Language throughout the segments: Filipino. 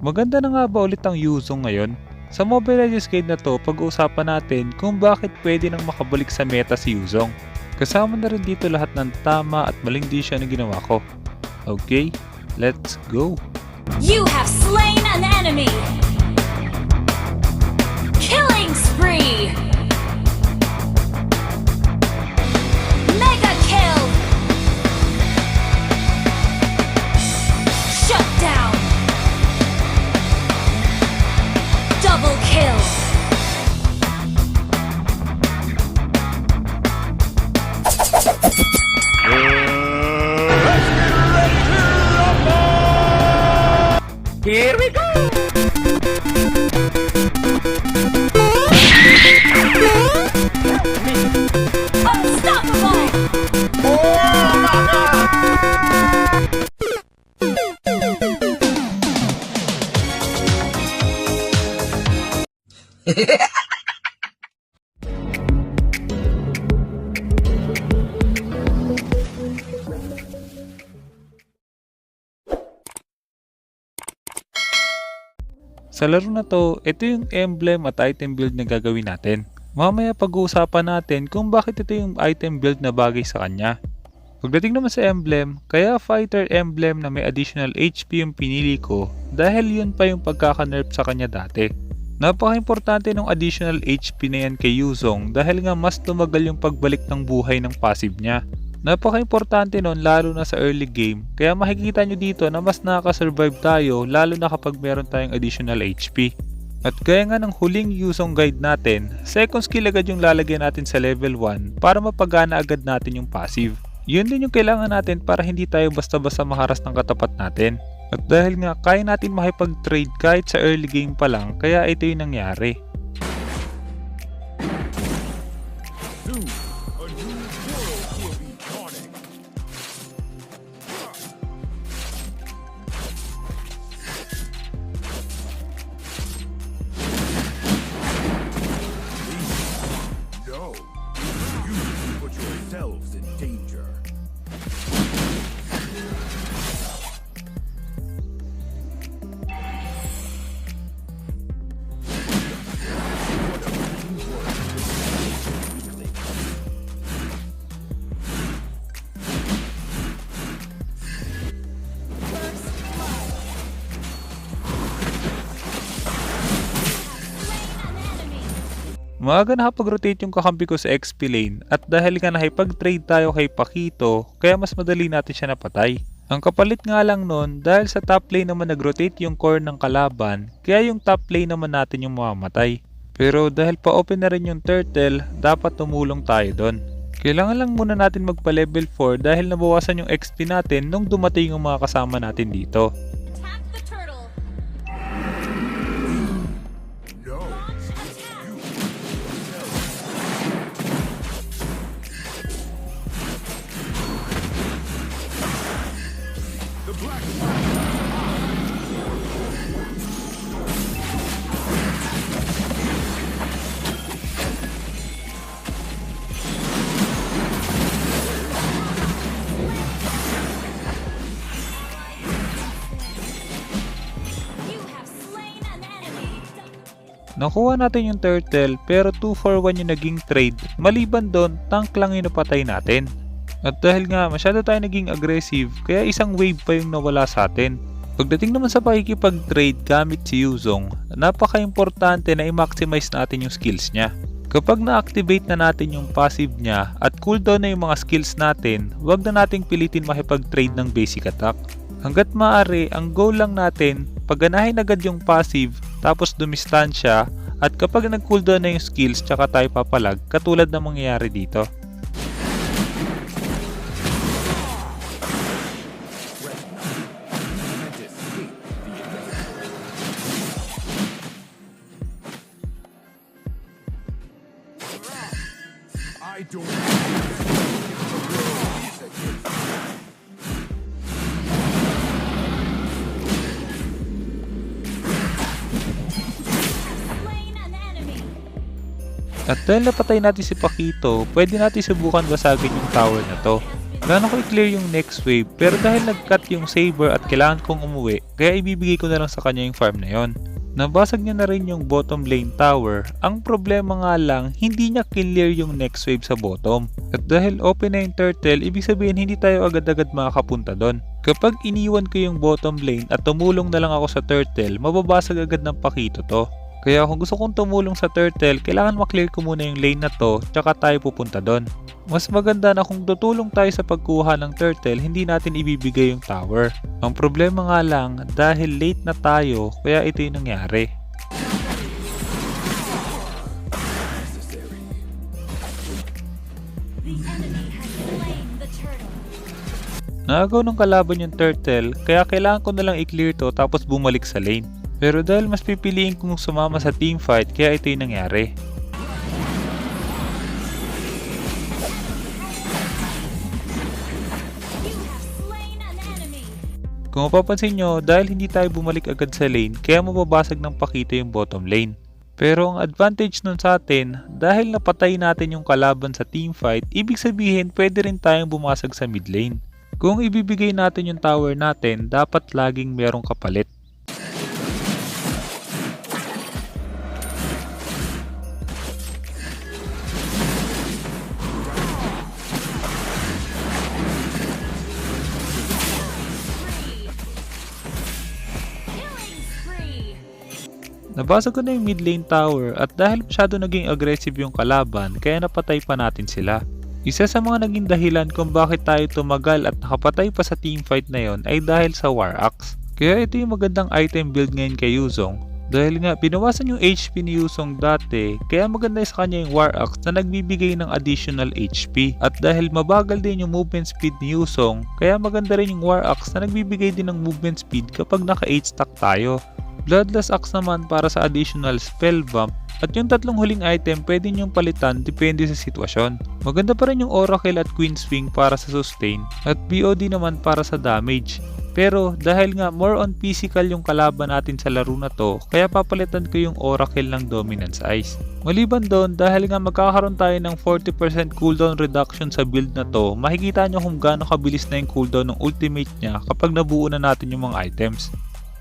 Maganda na nga ba ulit ang Yuzong ngayon? Sa Mobile Legends Guide na to, pag-uusapan natin kung bakit pwede nang makabalik sa meta si Yuzong. Kasama na rin dito lahat ng tama at maling desisyon na ginawa ko. Okay, let's go! You have slain an enemy! Killing spree! Mega kill! Shut down! Double kill! Here we go! Unstoppable! Sa laro na to, ito yung emblem at item build na gagawin natin. Mamaya pag-uusapan natin kung bakit ito yung item build na bagay sa kanya. Pagdating naman sa emblem, kaya fighter emblem na may additional HP yung pinili ko dahil yun pa yung pagkaka-nerf sa kanya dati. Napaka-importante ng additional HP na yan kay Yuzong dahil nga mas tumagal yung pagbalik ng buhay ng passive niya. Napaka-importante nun lalo na sa early game, kaya makikita nyo dito na mas nakaka-survive tayo lalo na kapag meron tayong additional HP. At gaya nga ng huling Yuzong guide natin, second skill agad yung lalagyan natin sa level 1 para mapagana agad natin yung passive. Yun din yung kailangan natin para hindi tayo basta-basta maharas ng katapat natin. At dahil nga kaya natin makipag-trade kahit sa early game pa lang, kaya ito yung nangyari. No, you put yourselves in danger. Maaga nakapag-rotate yung kakampi ko sa XP lane at dahil nga nakipag-trade tayo kay Pakito, kaya mas madali natin siya napatay. Ang kapalit nga lang nun, dahil sa top lane naman nag-rotate yung core ng kalaban, kaya yung top lane naman natin yung mamamatay. Pero dahil pa-open na rin yung turtle, dapat tumulong tayo doon. Kailangan lang muna natin magpa-level 4 dahil nabawasan yung XP natin nung dumating yung mga kasama natin dito. Attack the turtle! No, the black. You have slain an enemy! Nakuha natin yung turtle pero 2 for 1 yung naging trade, maliban doon tank lang yung napatay natin. At dahil nga masyado tayo naging aggressive, kaya isang wave pa yung nawala sa atin. Pagdating naman sa pakikipag-trade gamit si Yuzong, napaka-importante na i-maximize natin yung skills niya. Kapag na-activate na natin yung passive niya at cooldown na yung mga skills natin, huwag na nating pilitin makipag-trade ng basic attack. Hanggat maaari, ang goal lang natin, pagganahin agad yung passive, tapos dumistansya, at kapag nag-cooldown na yung skills tsaka tayo papalag, katulad ng mangyayari dito. I don't. Slain an enemy! At dahil napatay natin si Pakito, pwede natin subukan basagin yung tower na to. Plano ko i-clear yung next wave pero dahil nag-cut yung Saber at kailangan kong umuwi, kaya ibibigay ko na lang sa kanya yung farm na yon. Nabasag niya na rin yung bottom lane tower. Ang problema nga lang, hindi niya clear yung next wave sa bottom. At dahil open na yung turtle, ibig sabihin hindi tayo agad-agad makakapunta doon. Kapag iniwan ko yung bottom lane at tumulong na lang ako sa turtle, mababasag agad ng pakito to. Kaya kung gusto kong tumulong sa turtle, kailangan maklear ko muna yung lane na to, tsaka tayo pupunta doon. Mas maganda na kung tutulong tayo sa pagkuha ng turtle, hindi natin ibibigay yung tower. Ang problema nga lang, dahil late na tayo, kaya ito yung nangyari. The enemy has slain the turtle. Naagaw ng kalaban yung turtle, kaya kailangan ko na lang i-clear to tapos bumalik sa lane. Pero dahil mas pipiliin kong sumama sa teamfight, kaya ito yung nangyari. You have slain an enemy. Kung mapapansin nyo, dahil hindi tayo bumalik agad sa lane, kaya mababasag ng pakito yung bottom lane. Pero ang advantage nun sa atin, dahil napatay natin yung kalaban sa teamfight, ibig sabihin pwede rin tayong bumasag sa mid lane. Kung ibibigay natin yung tower natin, dapat laging merong kapalit. Killing spree. Nabasag ko na yung mid lane tower at dahil masyado naging aggressive yung kalaban, kaya napatay pa natin sila. Isa sa mga naging dahilan kung bakit tayo tumagal at nakapatay pa sa teamfight na yon ay dahil sa War Axe. Kaya ito yung magandang item build ngayon kay Yuzong. Dahil nga binawasan yung HP ni Yuzong dati, kaya maganda sa kanya yung War Axe na nagbibigay ng additional HP. At dahil mabagal din yung movement speed ni Yuzong, kaya maganda rin yung War Axe na nagbibigay din ng movement speed kapag naka 8 stack tayo. Bloodless Axe naman para sa additional spell bump. At yung tatlong huling item pwede nyong palitan depende sa sitwasyon. Maganda pa rin yung Oracle at Queen Swing para sa sustain at BOD naman para sa damage. Pero dahil nga more on physical yung kalaban natin sa laro na to, kaya papalitan ko yung Oracle ng Dominance Ice. Maliban doon, dahil nga magkakaroon tayo ng 40% cooldown reduction sa build na to, makikita nyo kung gaano kabilis na yung cooldown ng ultimate niya kapag nabuo na natin yung mga items.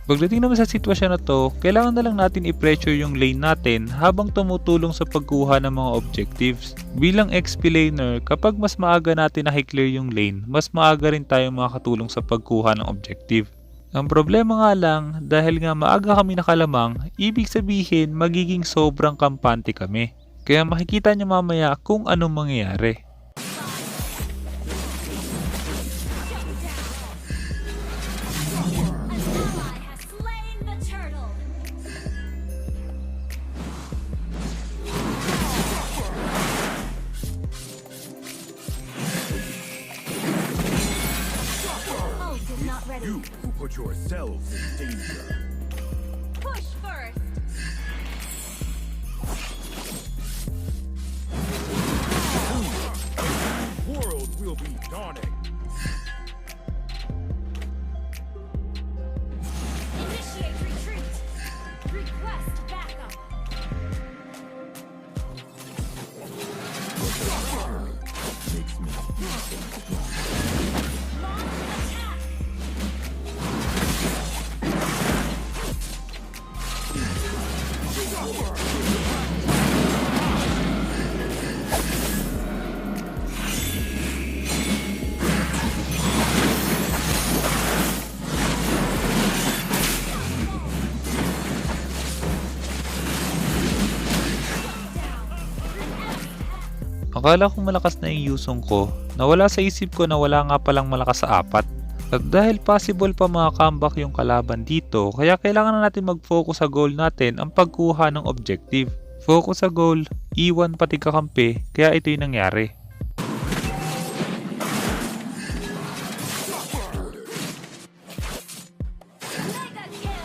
Pagdating naman sa sitwasyon na to, kailangan na lang natin i-pressure yung lane natin habang tumutulong sa pagkuha ng mga objectives. Bilang XP laner, kapag mas maaga natin na-clear yung lane, mas maaga rin tayong makakatulong sa pagkuha ng objective. Ang problema nga lang, dahil nga maaga kami nakalamang, ibig sabihin magiging sobrang kampante kami. Kaya makikita nyo mamaya kung anong mangyayari. An ally has slain the turtle. Ult is not ready. You who put yourselves in danger. Push first. World will be dawning. Initiate retreat. Request backup. Makes me Launch attack. Akala kong malakas na yung Yuzong ko, nawala sa isip ko na wala nga palang malakas sa 4. At dahil possible pa mga comeback yung kalaban dito, kaya kailangan na natin mag-focus sa goal natin ang pagkuha ng objective. Focus sa goal, iwan pati kakampi, kaya ito yung nangyari. Mega kill.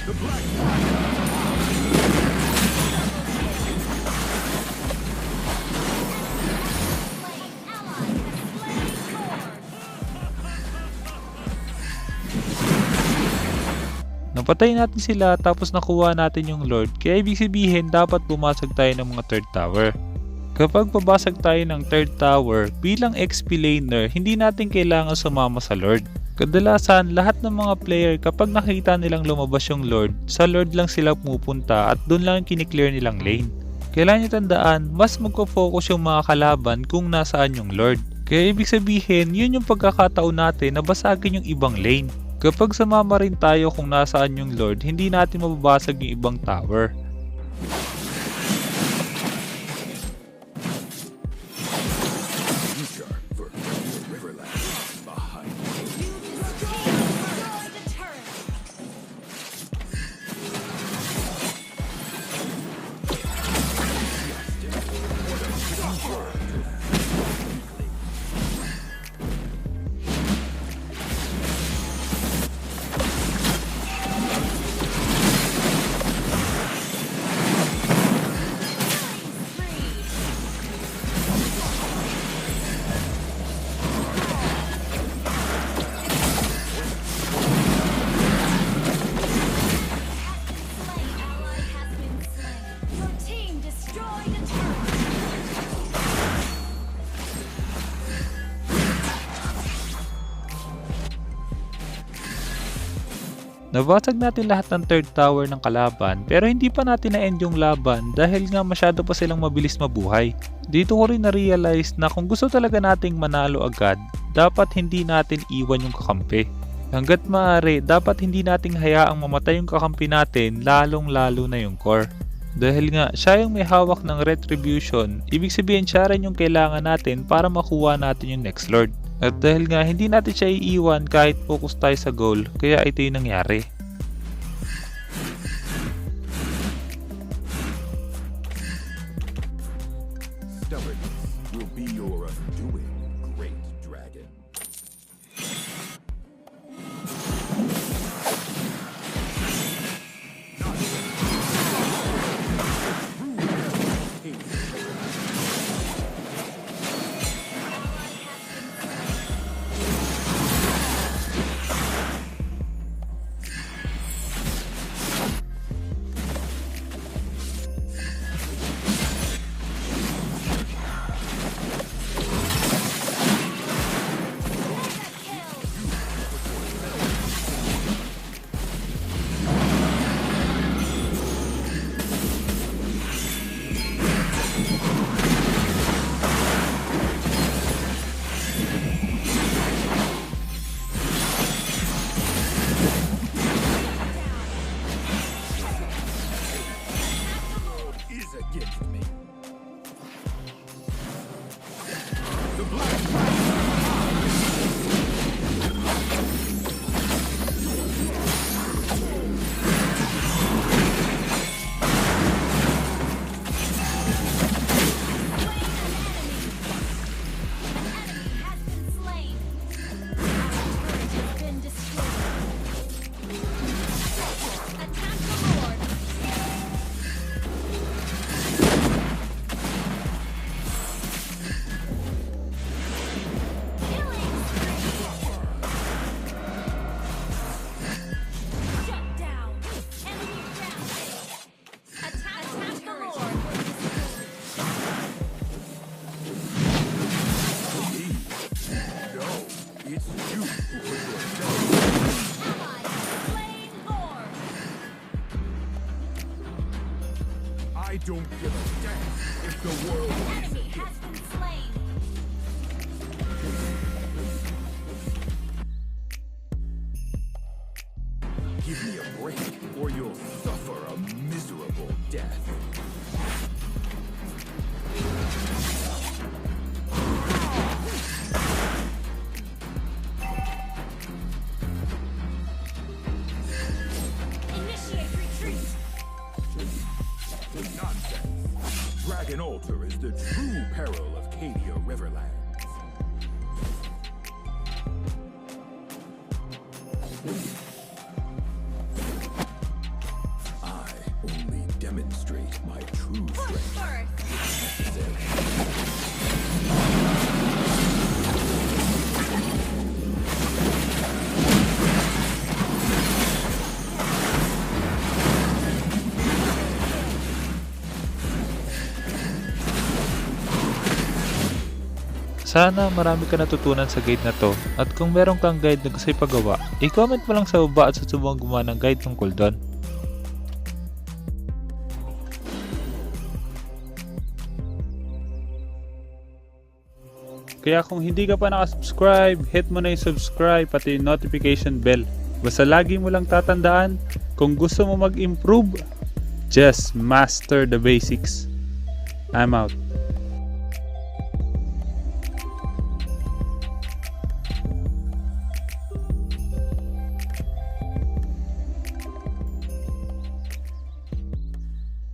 Napatay natin sila tapos nakuha natin yung Lord, kaya ibig sabihin dapat bumasag tayo ng mga third tower. Kapag pabasag tayo ng third tower, bilang XP laner, hindi natin kailangan sumama sa Lord. Kadalasan, lahat ng mga player kapag nakita nilang lumabas yung Lord, sa Lord lang sila pumupunta at doon lang kiniklear nilang lane. Kailangan nyo tandaan, mas magpo-focus yung mga kalaban kung nasaan yung Lord. Kaya ibig sabihin, yun yung pagkakataon natin na basagin yung ibang lane. Kapag sumama rin tayo kung nasaan yung Lord, hindi natin mababasag yung ibang tower. Future for Riverland behind you. Destroy the turret. Ally has been slain. Your team destroyed a turret. Nabasag natin lahat ng third tower ng kalaban pero hindi pa natin na-end yung laban dahil nga masyado pa silang mabilis mabuhay. Dito ko rin na-realize na kung gusto talaga nating manalo agad, dapat hindi natin iwan yung kakampi. Hanggat maaari, dapat hindi nating hayaang mamatay yung kakampi natin, lalong lalo na yung core. Dahil nga, siya yung may hawak ng retribution, ibig sabihin siya rin yung kailangan natin para makuha natin yung next lord. At dahil nga, hindi natin siya iiwan kahit focus tayo sa goal, kaya ito yung nangyari. Stubbornness will be your undoing, great dragon. Is against me. The black Has been slain. Turret has been destroyed. Attack the Lord. Killing spree. Shut down. Enemy rampage. Attack the Lord. No, it's you who put yourself. Ally has slain Lord. I don't give a damn if the world Enemy has been slain. give me a break, or you'll suffer a miserable death. Initiate retreat. Nonsense. Dragon Altar is the true peril of Cadia Riverlands. Sana marami ka natutunan sa guide na to, at kung meron kang guide na gusto ipagawa, i-comment mo lang sa baba at susubong gumawa ng guide tungkol doon. Kaya kung hindi ka pa nakasubscribe, hit mo na yung subscribe pati yung notification bell. Basta lagi mo lang tatandaan, kung gusto mo mag-improve, just master the basics. I'm out.